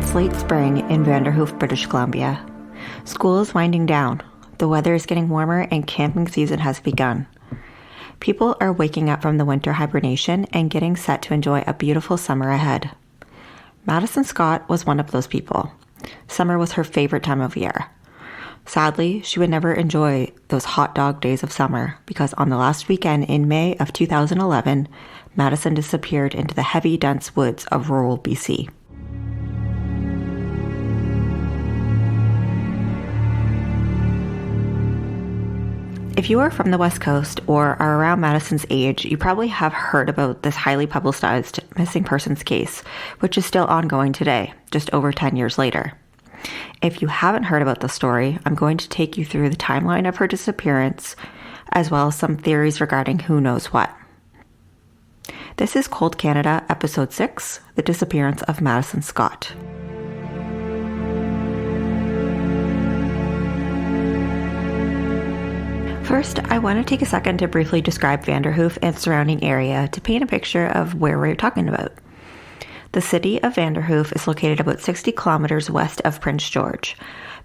It's late spring in Vanderhoof, British Columbia. School is winding down. The weather is getting warmer and camping season has begun. People are waking up from the winter hibernation and getting set to enjoy a beautiful summer ahead. Madison Scott was one of those people. Summer was her favorite time of year. Sadly, she would never enjoy those hot dog days of summer because on the last weekend in May of 2011, Madison disappeared into the heavy, dense woods of rural BC. If you are from the West Coast or are around Madison's age, you probably have heard about this highly publicized missing persons case, which is still ongoing today, just over 10 years later. If you haven't heard about the story, I'm going to take you through the timeline of her disappearance, as well as some theories regarding who knows what. This is Cold Canada, Episode 6, The Disappearance of Madison Scott. First, I want to take a second to briefly describe Vanderhoof and surrounding area to paint a picture of where we're talking about. The city of Vanderhoof is located about 60 kilometers west of Prince George,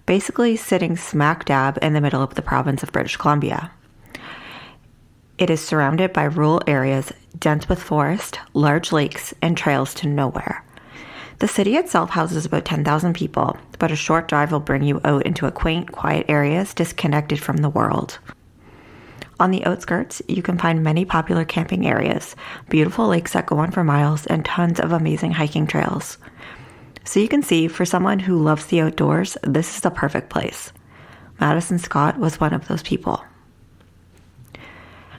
basically sitting smack dab in the middle of the province of British Columbia. It is surrounded by rural areas dense with forest, large lakes, and trails to nowhere. The city itself houses about 10,000 people, but a short drive will bring you out into a quaint, quiet areas disconnected from the world. On the outskirts, you can find many popular camping areas, beautiful lakes that go on for miles, and tons of amazing hiking trails. So you can see, for someone who loves the outdoors, this is the perfect place. Madison Scott was one of those people.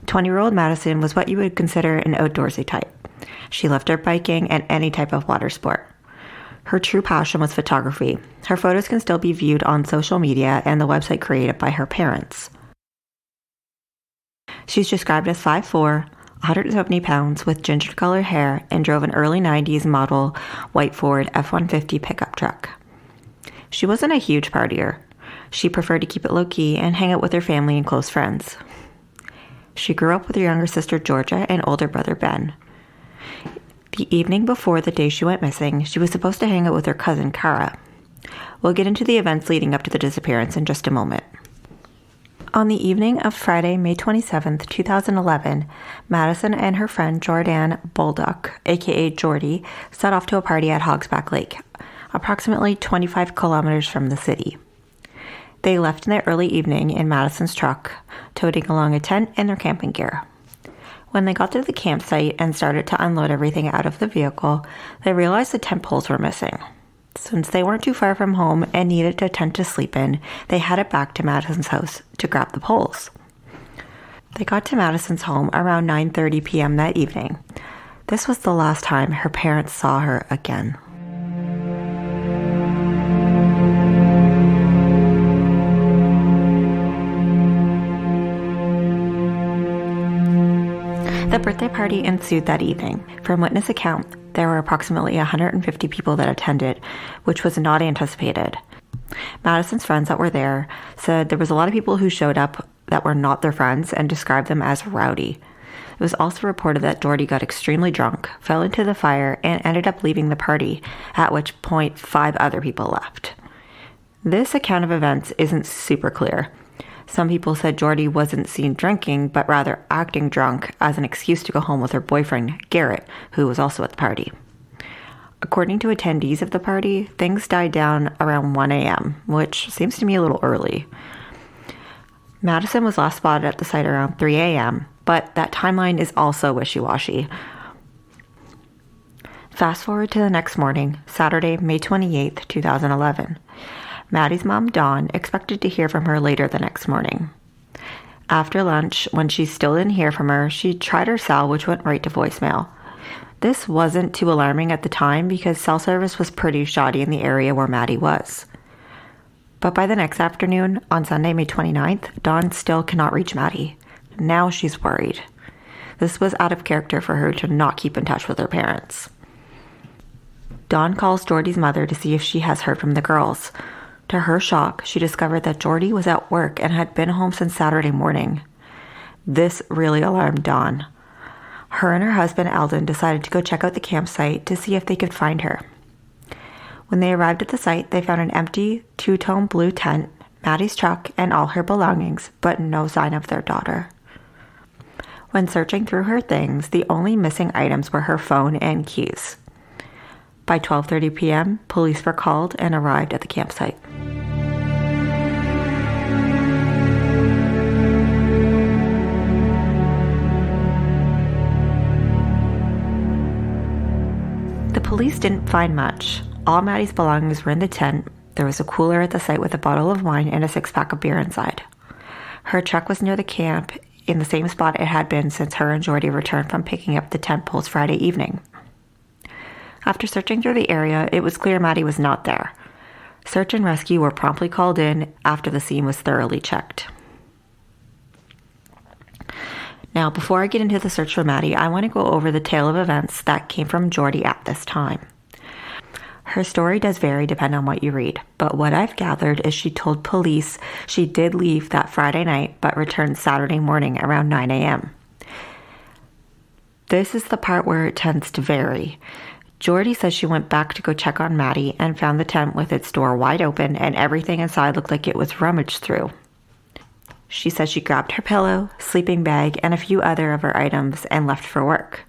20-year-old Madison was what you would consider an outdoorsy type. She loved dirt biking and any type of water sport. Her true passion was photography. Her photos can still be viewed on social media and the website created by her parents. She's described as 5'4", 170 pounds with ginger-colored hair and drove an early 90s model white Ford F-150 pickup truck. She wasn't a huge partier. She preferred to keep it low-key and hang out with her family and close friends. She grew up with her younger sister Georgia and older brother Ben. The evening before the day she went missing, she was supposed to hang out with her cousin Cara. We'll get into the events leading up to the disappearance in just a moment. On the evening of Friday, May 27, 2011, Madison and her friend Jordan Bolduc, aka Jordy, set off to a party at Hogsback Lake, approximately 25 kilometers from the city. They left in the early evening in Madison's truck, toting along a tent and their camping gear. When they got to the campsite and started to unload everything out of the vehicle, they realized the tent poles were missing. Since they weren't too far from home and needed a tent to sleep in, they headed back to Madison's house to grab the poles. They got to Madison's home around 9:30 p.m. that evening. This was the last time her parents saw her again. The birthday party ensued that evening. From witness account, there were approximately 150 people that attended, which was not anticipated. Madison's friends that were there said there was a lot of people who showed up that were not their friends and described them as rowdy. It was also reported that Jordy got extremely drunk, fell into the fire, and ended up leaving the party, at which point 5 other people left. This account of events isn't super clear. Some people said Jordy wasn't seen drinking, but rather acting drunk as an excuse to go home with her boyfriend, Garrett, who was also at the party. According to attendees of the party, things died down around 1 a.m., which seems to me a little early. Madison was last spotted at the site around 3 a.m., but that timeline is also wishy-washy. Fast forward to the next morning, Saturday, May 28th, 2011. Maddie's mom, Dawn, expected to hear from her later the next morning. After lunch, when she still didn't hear from her, she tried her cell, which went right to voicemail. This wasn't too alarming at the time because cell service was pretty shoddy in the area where Maddie was. But by the next afternoon, on Sunday, May 29th, Dawn still cannot reach Maddie. Now she's worried. This was out of character for her to not keep in touch with her parents. Dawn calls Jordy's mother to see if she has heard from the girls. To her shock, she discovered that Jordy was at work and had been home since Saturday morning. This really alarmed Dawn. Her and her husband, Eldon, decided to go check out the campsite to see if they could find her. When they arrived at the site, they found an empty, two-tone blue tent, Maddie's truck, and all her belongings, but no sign of their daughter. When searching through her things, the only missing items were her phone and keys. By 12:30 p.m., police were called and arrived at the campsite. The police didn't find much. All Maddie's belongings were in the tent. There was a cooler at the site with a bottle of wine and a six-pack of beer inside. Her truck was near the camp, in the same spot it had been since her and Jordy returned from picking up the tent poles Friday evening. After searching through the area, it was clear Maddie was not there. Search and rescue were promptly called in after the scene was thoroughly checked. Now, before I get into the search for Maddie, I want to go over the tale of events that came from Jordy at this time. Her story does vary depending on what you read, but what I've gathered is she told police she did leave that Friday night but returned Saturday morning around 9 a.m. This is the part where it tends to vary. Jordy says she went back to go check on Maddie and found the tent with its door wide open and everything inside looked like it was rummaged through. She says she grabbed her pillow, sleeping bag, and a few other of her items and left for work.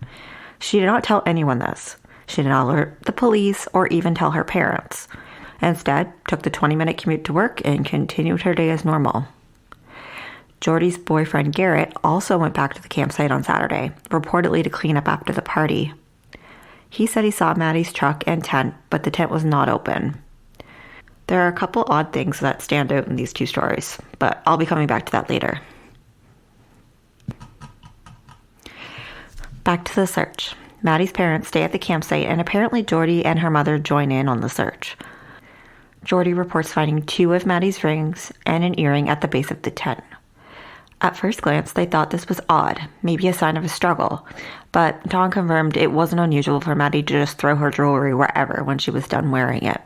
She did not tell anyone this. She did not alert the police or even tell her parents. Instead, took the 20-minute commute to work and continued her day as normal. Jordy's boyfriend Garrett also went back to the campsite on Saturday, reportedly to clean up after the party. He said he saw Maddie's truck and tent, but the tent was not open. There are a couple odd things that stand out in these two stories, but I'll be coming back to that later. Back to the search. Maddie's parents stay at the campsite, and apparently Jordy and her mother join in on the search. Jordy reports finding 2 of Maddie's rings and an earring at the base of the tent. At first glance, they thought this was odd, maybe a sign of a struggle, but Dawn confirmed it wasn't unusual for Maddie to just throw her jewelry wherever when she was done wearing it.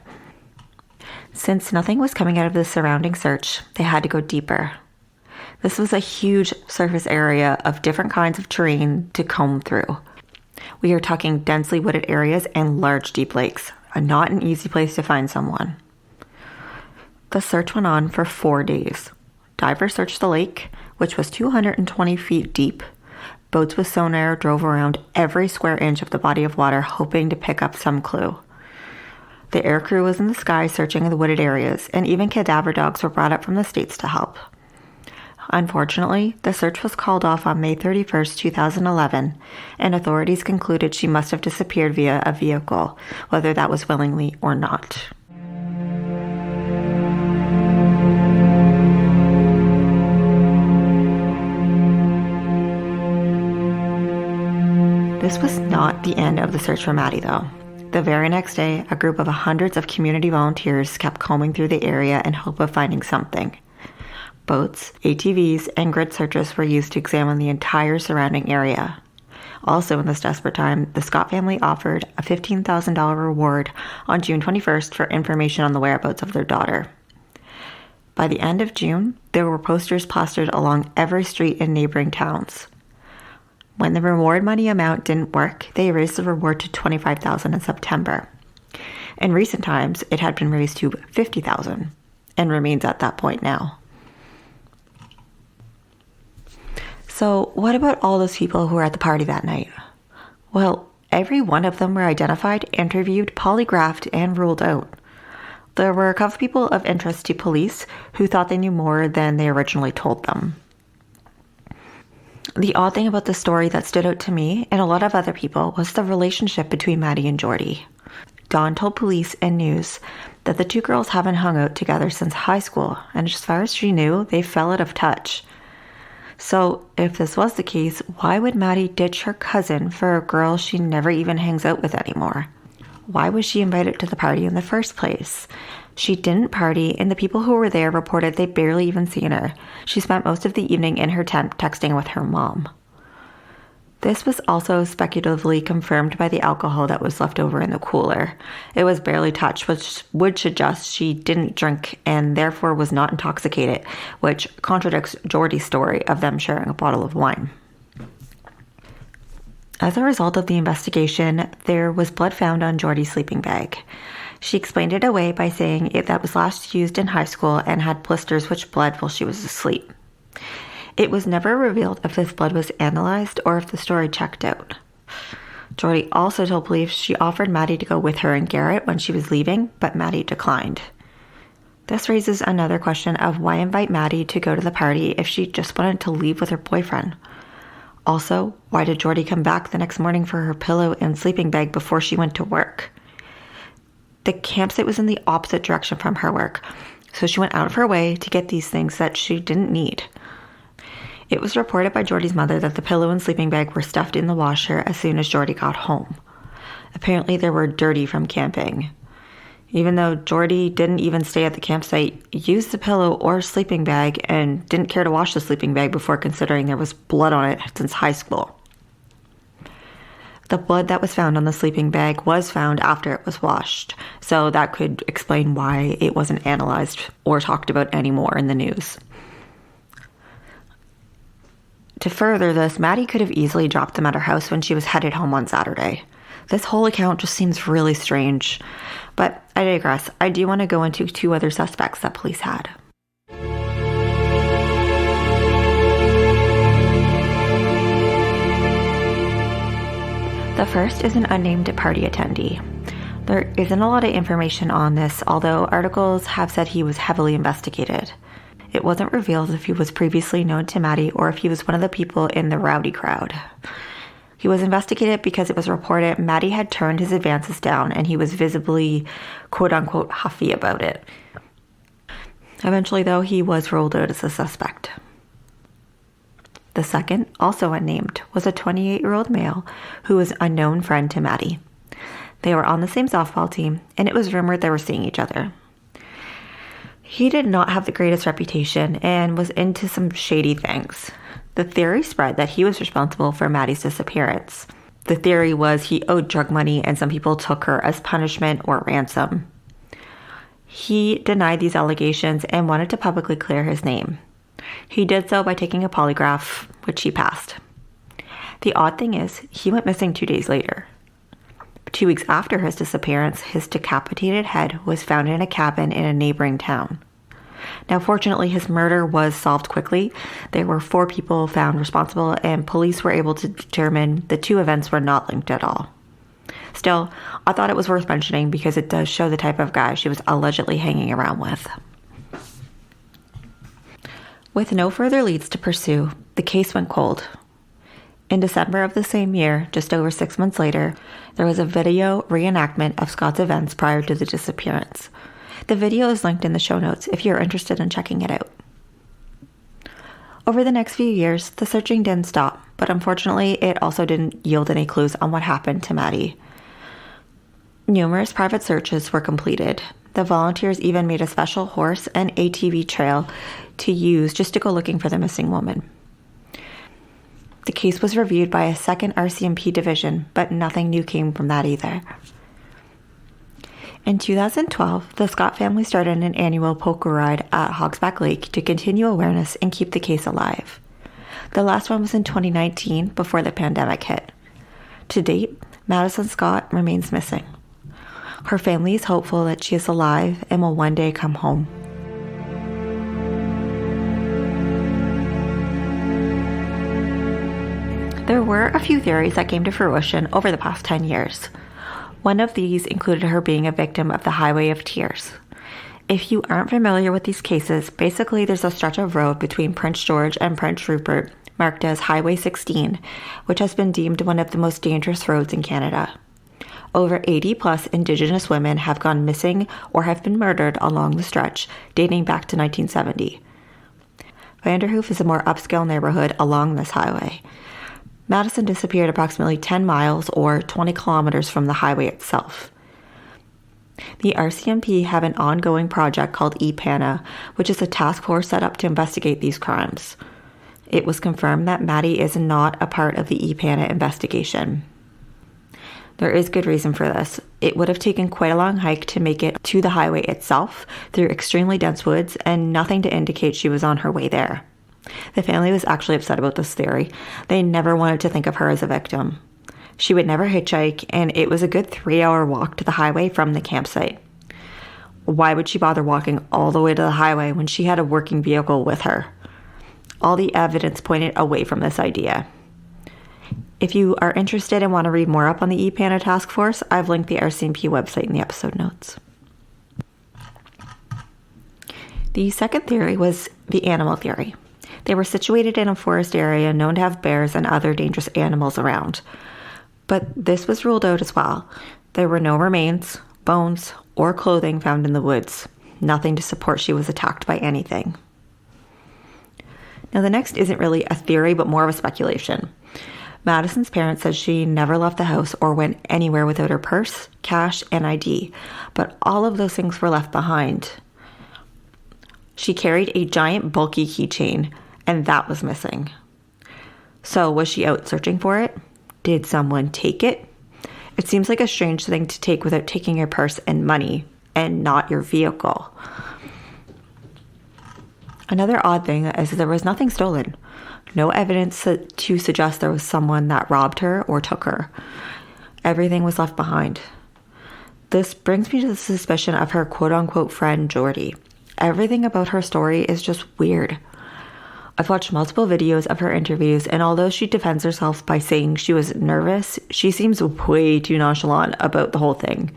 Since nothing was coming out of the surrounding search, they had to go deeper. This was a huge surface area of different kinds of terrain to comb through. We are talking densely wooded areas and large deep lakes, not an easy place to find someone. The search went on for 4 days. Divers searched the lake, which was 220 feet deep. Boats with sonar drove around every square inch of the body of water, hoping to pick up some clue. The air crew was in the sky searching the wooded areas, and even cadaver dogs were brought up from the States to help. Unfortunately, the search was called off on May 31, 2011, and authorities concluded she must have disappeared via a vehicle, whether that was willingly or not. This was not the end of the search for Maddie, though. The very next day, a group of hundreds of community volunteers kept combing through the area in hope of finding something. Boats, ATVs, and grid searches were used to examine the entire surrounding area. Also in this desperate time, the Scott family offered a $15,000 reward on June 21st for information on the whereabouts of their daughter. By the end of June, there were posters plastered along every street in neighboring towns. When the reward money amount didn't work, they raised the reward to $25,000 in September. In recent times, it had been raised to $50,000 and remains at that point now. So what about all those people who were at the party that night? Well, every one of them were identified, interviewed, polygraphed, and ruled out. There were a couple of people of interest to police who thought they knew more than they originally told them. The odd thing about the story that stood out to me and a lot of other people was the relationship between Maddie and Jordy. Dawn told police and news that the two girls haven't hung out together since high school, and as far as she knew, they fell out of touch. So, if this was the case, why would Maddie ditch her cousin for a girl she never even hangs out with anymore? Why was she invited to the party in the first place? She didn't party, and the people who were there reported they'd barely even seen her. She spent most of the evening in her tent texting with her mom. This was also speculatively confirmed by the alcohol that was left over in the cooler. It was barely touched, which would suggest she didn't drink and therefore was not intoxicated, which contradicts Jordy's story of them sharing a bottle of wine. As a result of the investigation, there was blood found on Jordy's sleeping bag. She explained it away by saying that was last used in high school and had blisters which bled while she was asleep. It was never revealed if this blood was analyzed or if the story checked out. Jordy also told police she offered Maddie to go with her and Garrett when she was leaving, but Maddie declined. This raises another question of why invite Maddie to go to the party if she just wanted to leave with her boyfriend. Also, why did Jordy come back the next morning for her pillow and sleeping bag before she went to work? The campsite was in the opposite direction from her work, so she went out of her way to get these things that she didn't need. It was reported by Jordy's mother that the pillow and sleeping bag were stuffed in the washer as soon as Jordy got home. Apparently they were dirty from camping. Even though Jordy didn't even stay at the campsite, used the pillow or sleeping bag and didn't care to wash the sleeping bag before considering there was blood on it since high school. The blood that was found on the sleeping bag was found after it was washed, so that could explain why it wasn't analyzed or talked about anymore in the news. To further this, Maddie could have easily dropped them at her house when she was headed home on Saturday. This whole account just seems really strange. But I digress. I do want to go into two other suspects that police had. The first is an unnamed party attendee. There isn't a lot of information on this, although articles have said he was heavily investigated. It wasn't revealed if he was previously known to Maddie or if he was one of the people in the rowdy crowd. He was investigated because it was reported Maddie had turned his advances down and he was visibly, quote-unquote, huffy about it. Eventually, though, he was ruled out as a suspect. The second, also unnamed, was a 28-year-old male who was a known friend to Maddie. They were on the same softball team, and it was rumored they were seeing each other. He did not have the greatest reputation and was into some shady things. The theory spread that he was responsible for Maddie's disappearance. The theory was he owed drug money and some people took her as punishment or ransom. He denied these allegations and wanted to publicly clear his name. He did so by taking a polygraph, which he passed. The odd thing is, he went missing 2 days later. 2 weeks after his disappearance, his decapitated head was found in a cabin in a neighboring town. Now, fortunately, his murder was solved quickly. There were 4 people found responsible, and police were able to determine the 2 events were not linked at all. Still, I thought it was worth mentioning because it does show the type of guy she was allegedly hanging around with. With no further leads to pursue, the case went cold. In December of the same year, just over 6 months later, there was a video reenactment of Scott's events prior to the disappearance. The video is linked in the show notes if you're interested in checking it out. Over the next few years, the searching didn't stop, but unfortunately, it also didn't yield any clues on what happened to Maddie. Numerous private searches were completed. The volunteers even made a special horse and ATV trail to use just to go looking for the missing woman. The case was reviewed by a second RCMP division, but nothing new came from that either. In 2012, the Scott family started an annual poker ride at Hogsback Lake to continue awareness and keep the case alive. The last one was in 2019 before the pandemic hit. To date, Madison Scott remains missing. Her family is hopeful that she is alive and will one day come home. There were a few theories that came to fruition over the past 10 years. One of these included her being a victim of the Highway of Tears. If you aren't familiar with these cases, basically there's a stretch of road between Prince George and Prince Rupert marked as Highway 16, which has been deemed one of the most dangerous roads in Canada. Over 80 plus Indigenous women have gone missing or have been murdered along the stretch, dating back to 1970. Vanderhoof is a more upscale neighborhood along this highway. Madison disappeared approximately 10 miles or 20 kilometers from the highway itself. The RCMP have an ongoing project called EPANA, which is a task force set up to investigate these crimes. It was confirmed that Maddie is not a part of the EPANA investigation. There is good reason for this. It would have taken quite a long hike to make it to the highway itself through extremely dense woods and nothing to indicate she was on her way there. The family was actually upset about this theory. They never wanted to think of her as a victim. She would never hitchhike, and it was a good 3-hour walk to the highway from the campsite. Why would she bother walking all the way to the highway when she had a working vehicle with her? All the evidence pointed away from this idea. If you are interested and want to read more up on the ePanda task force, I've linked the RCMP website in the episode notes. The second theory was the animal theory. They were situated in a forest area known to have bears and other dangerous animals around. But this was ruled out as well. There were no remains, bones, or clothing found in the woods. Nothing to support she was attacked by anything. Now the next isn't really a theory, but more of a speculation. Madison's parents said she never left the house or went anywhere without her purse, cash, and ID, but all of those things were left behind. She carried a giant bulky keychain, and that was missing. So was she out searching for it? Did someone take it? It seems like a strange thing to take without taking your purse and money, and not your vehicle. Another odd thing is there was nothing stolen. No evidence to suggest there was someone that robbed her or took her. Everything was left behind. This brings me to the suspicion of her quote-unquote friend, Jordy. Everything about her story is just weird. I've watched multiple videos of her interviews, and although she defends herself by saying she was nervous, she seems way too nonchalant about the whole thing.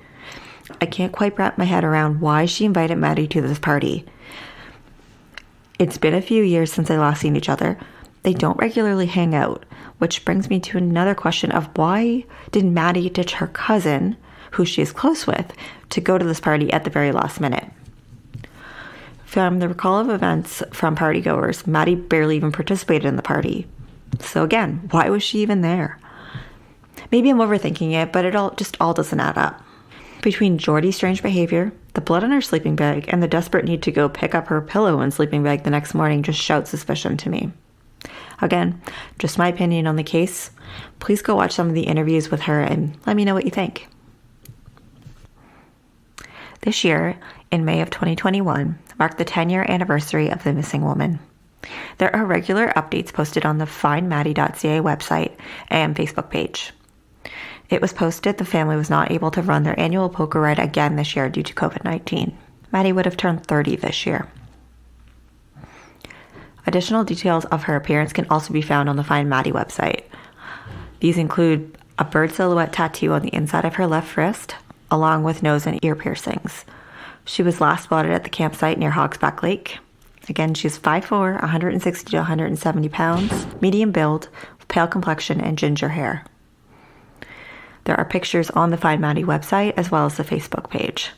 I can't quite wrap my head around why she invited Maddie to this party. It's been a few years since they last seen each other. They don't regularly hang out, which brings me to another question of why did Maddie ditch her cousin, who she is close with, to go to this party at the very last minute? From the recall of events from partygoers, Maddie barely even participated in the party. So again, why was she even there? Maybe I'm overthinking it, but it all doesn't add up. Between Jordy's strange behavior, the blood on her sleeping bag, and the desperate need to go pick up her pillow and sleeping bag the next morning just shouts suspicion to me. Again, just my opinion on the case. Please go watch some of the interviews with her and let me know what you think. This year, in May of 2021, marked the 10-year anniversary of the missing woman. There are regular updates posted on the findmaddie.ca website and Facebook page. It was posted the family was not able to run their annual poker ride again this year due to COVID-19. Maddie would have turned 30 this year. Additional details of her appearance can also be found on the Find Maddie website. These include a bird silhouette tattoo on the inside of her left wrist, along with nose and ear piercings. She was last spotted at the campsite near Hogsback Lake. Again, she's 5'4", 160 to 170 pounds, medium build, pale complexion, and ginger hair. There are pictures on the Find Maddie website as well as the Facebook page.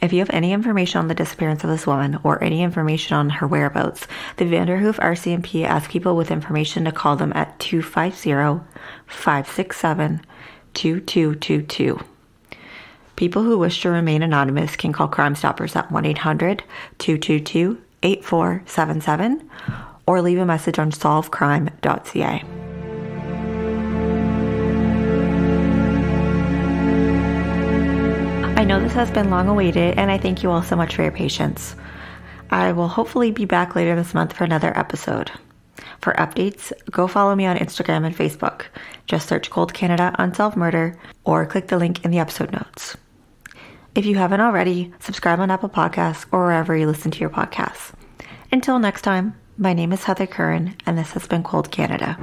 If you have any information on the disappearance of this woman or any information on her whereabouts, the Vanderhoof RCMP asks people with information to call them at 250-567-2222. People who wish to remain anonymous can call Crime Stoppers at 1-800-222-8477 or leave a message on solvecrime.ca. I know this has been long awaited, and I thank you all so much for your patience. I will hopefully be back later this month for another episode. For updates, go follow me on Instagram and Facebook. Just search Cold Canada Unsolved Murder or click the link in the episode notes. If you haven't already, subscribe on Apple Podcasts or wherever you listen to your podcasts. Until next time, my name is Heather Curran, and this has been Cold Canada.